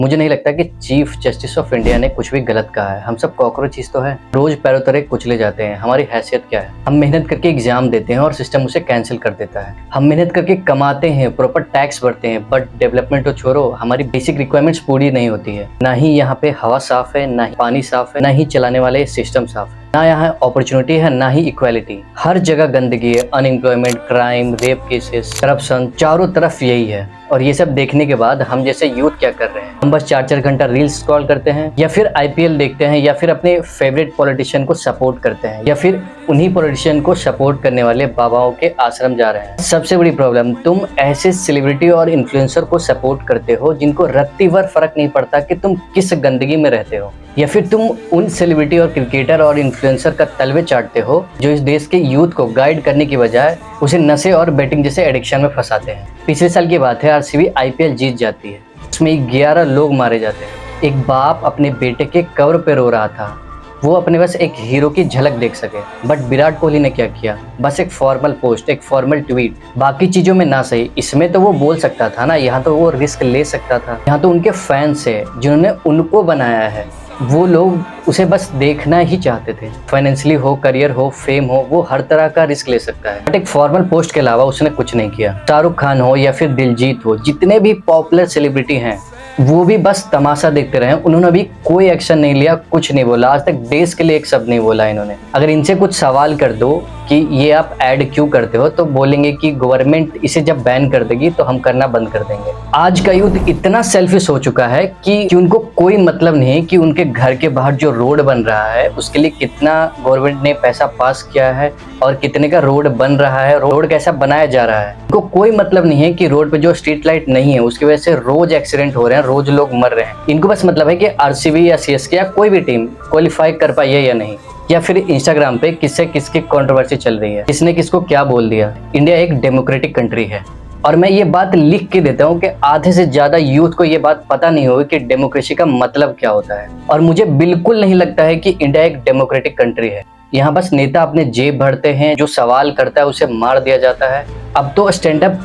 मुझे नहीं लगता कि चीफ जस्टिस ऑफ इंडिया ने कुछ भी गलत कहा है। हम सब कॉकरोचीज तो है, रोज पैरों तले कुचले जाते हैं। हमारी हैसियत क्या है? हम मेहनत करके एग्जाम देते हैं और सिस्टम उसे कैंसिल कर देता है। हम मेहनत करके कमाते हैं, प्रॉपर टैक्स भरते हैं, बट डेवलपमेंट तो छोड़ो, हमारी बेसिक रिक्वायरमेंट्स पूरी नहीं होती है। ना ही यहाँ पे हवा साफ है, ना ही पानी साफ है, ना ही चलाने वाले सिस्टम साफ है, ना यहाँ अपॉर्चुनिटी है, ना ही इक्वालिटी। हर जगह गंदगी है, unemployment, crime, rape cases, corruption, चारों तरफ यही है। और ये सब देखने के बाद हम जैसे यूथ क्या कर रहे हैं? हम बस 4-4 घंटा रील्स स्क्रॉल करते हैं, या फिर आईपीएल देखते हैं, या फिर अपने फेवरेट पॉलिटिशियन को सपोर्ट करते हैं, या फिर उन्हीं पॉलिटिशियन को सपोर्ट करने वाले बाबाओं के आश्रम जा रहे हैं। सबसे बड़ी प्रॉब्लम, तुम ऐसे सेलिब्रिटी और इन्फ्लुएंसर को सपोर्ट करते हो जिनको रत्ती भर फर्क नहीं पड़ता कि तुम किस गंदगी में रहते हो, या फिर तुम उन सेलिब्रिटी और क्रिकेटर और इन्फ्लुएंसर का तलवे चाटते हो जो इस देश के यूथ को गाइड करने की बजाय उसे नशे और बेटिंग जैसे एडिक्शन में फंसाते हैं। पिछले साल की बात है, आरसीबी आईपीएल जीत जाती है, उसमें 11 लोग मारे जाते हैं। एक बाप अपने बेटे के कवर पे रो रहा था, वो अपने बस एक हीरो की झलक देख सके। बट विराट कोहली ने क्या किया? बस एक फॉर्मल पोस्ट, एक फॉर्मल ट्वीट, बाकी चीजों में ना सही। इसमें तो वो बोल सकता था ना, यहाँ तो वो रिस्क ले सकता था। यहाँ तो उनके फैंस है जिन्होंने उनको बनाया है, वो लोग उसे बस देखना ही चाहते थे। फाइनेंशियली हो, करियर हो, फेम हो, वो हर तरह का रिस्क ले सकता है, बट एक फॉर्मल पोस्ट के अलावा उसने कुछ नहीं किया। शाहरुख खान हो या फिर दिलजीत हो, जितने भी पॉपुलर सेलिब्रिटी हैं, वो भी बस तमाशा देखते रहे। उन्होंने भी कोई एक्शन नहीं लिया, कुछ नहीं बोला, आज तक देश के लिए एक शब्द नहीं बोला इन्होंने। अगर इनसे कुछ सवाल कर दो कि ये आप ऐड क्यों करते हो, तो बोलेंगे कि गवर्नमेंट इसे जब बैन कर देगी तो हम करना बंद कर देंगे। आज का यूथ इतना सेल्फिश हो चुका है कि उनको कोई मतलब नहीं है कि उनके घर के बाहर जो रोड बन रहा है उसके लिए कितना गवर्नमेंट ने पैसा पास किया है और कितने का रोड बन रहा है, रोड कैसा बनाया जा रहा है। उनको कोई मतलब नहीं है कि रोड पे जो स्ट्रीट लाइट नहीं है उसकी वजह से रोज एक्सीडेंट हो रहे हैं, रोज लोग मर रहे हैं। इनको बस मतलब है कि आरसीबी या सीएसके या कोई भी टीम क्वालिफाई कर पाई है या नहीं, या फिर इंस्टाग्राम पे किससे किसकी कंट्रोवर्सी चल रही है, किसने किसको क्या बोल दिया। इंडिया एक डेमोक्रेटिक कंट्री है और मैं ये बात लिख के देता हूँ कि आधे से ज्यादा यूथ को ये बात पता नहीं होगी कि डेमोक्रेसी का मतलब क्या होता है। और मुझे बिल्कुल नहीं लगता है कि इंडिया एक डेमोक्रेटिक कंट्री है। यहाँ बस नेता अपने जेब भरते हैं, जो सवाल करता है उसे मार दिया जाता है। अब तो स्टैंड अप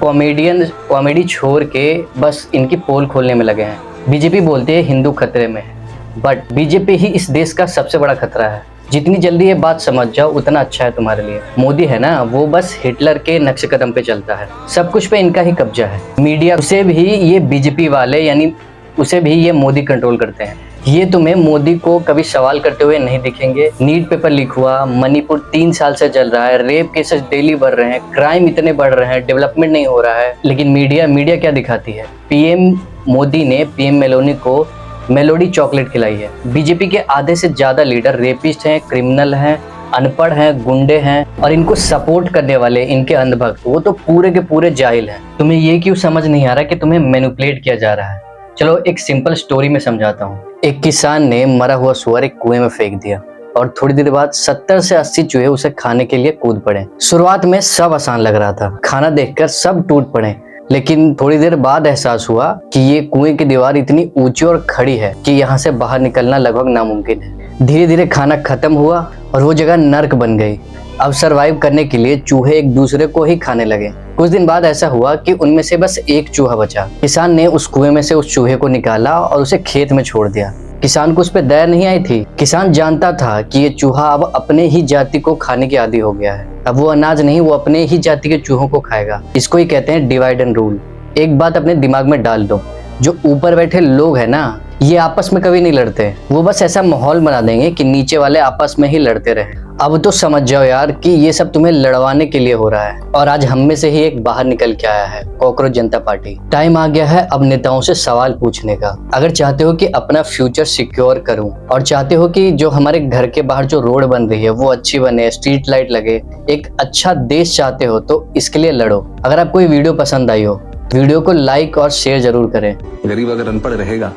कॉमेडी छोड़ के बस इनकी पोल खोलने में लगे हैं। बीजेपी बोलती है हिंदू खतरे में है, बट बीजेपी ही इस देश का सबसे बड़ा खतरा है। जितनी जल्दी ये बात समझ जाओ उतना अच्छा है तुम्हारे लिए। मोदी है ना, वो बस हिटलर के नक्श कदम पे चलता है, सब कुछ पे इनका ही कब्जा है। मीडिया उसे भी ये बीजेपी वाले यानी उसे भी ये मोदी कंट्रोल करते हैं। ये तुम्हें मोदी को कभी सवाल करते हुए नहीं दिखेंगे। नीट पेपर लीक हुआ, मणिपुर 3 साल से चल रहा है, रेप केसेस डेली बढ़ रहे हैं, क्राइम इतने बढ़ रहे हैं, डेवलपमेंट नहीं हो रहा है, लेकिन मीडिया क्या दिखाती है? पीएम मोदी ने पीएम मेलोनी को मेलोडी चॉकलेट खिलाई है। बीजेपी के आधे से ज्यादा लीडर रेपिस्ट हैं, क्रिमिनल हैं, अनपढ़ हैं, गुंडे हैं, और इनको सपोर्ट करने वाले इनके अंधभक्त वो तो पूरे के पूरे जाहिल हैं। तुम्हें ये क्यों समझ नहीं आ रहा कि तुम्हें मैनिपुलेट किया जा रहा है? चलो एक सिंपल स्टोरी में समझाता हूँ। एक किसान ने मरा हुआ सुअर एक कुएं में फेंक दिया और थोड़ी देर बाद 70 से 80 चूहे उसे खाने के लिए कूद पड़े। शुरुआत में सब आसान लग रहा था, खाना देखकर सब टूट पड़े, लेकिन थोड़ी देर बाद एहसास हुआ कि ये कुएं की दीवार इतनी ऊंची और खड़ी है कि यहाँ से बाहर निकलना लगभग नामुमकिन है। धीरे धीरे खाना खत्म हुआ और वो जगह नर्क बन गई। अब सरवाइव करने के लिए चूहे एक दूसरे को ही खाने लगे। कुछ दिन बाद ऐसा हुआ कि उनमें से बस एक चूहा बचा। किसान ने उस कुएं में से उस चूहे को निकाला और उसे खेत में छोड़ दिया। किसान को उस पर दया नहीं आई थी। किसान जानता था कि ये चूहा अब अपने ही जाति को खाने की आदी हो गया है। अब वो अनाज नहीं, वो अपने ही जाति के चूहों को खाएगा। इसको ही कहते हैं डिवाइड एंड रूल। एक बात अपने दिमाग में डाल दो, जो ऊपर बैठे लोग हैं ना, ये आपस में कभी नहीं लड़ते। वो बस ऐसा माहौल बना देंगे कि नीचे वाले आपस में ही लड़ते रहे। अब तो समझ जाओ यार कि ये सब तुम्हें लड़वाने के लिए हो रहा है। और आज हम में से ही एक बाहर निकल के आया है, कॉकरोच जनता पार्टी। टाइम आ गया है अब नेताओं से सवाल पूछने का। अगर चाहते हो कि अपना फ्यूचर सिक्योर करूं और चाहते हो कि जो हमारे घर के बाहर जो रोड बन रही है वो अच्छी बने, स्ट्रीट लाइट लगे, एक अच्छा देश चाहते हो, तो इसके लिए लड़ो। अगर आपको ये वीडियो पसंद आई हो, वीडियो को लाइक और शेयर जरूर करें। गरीब अगर अनपढ़ रहेगा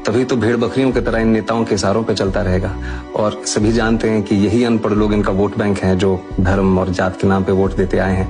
तभी तो भेड़ बकरियों की तरह इन नेताओं के इशारों पे चलता रहेगा। और सभी जानते हैं कि यही अनपढ़ लोग इनका वोट बैंक है, जो धर्म और जात के नाम पे वोट देते आए हैं।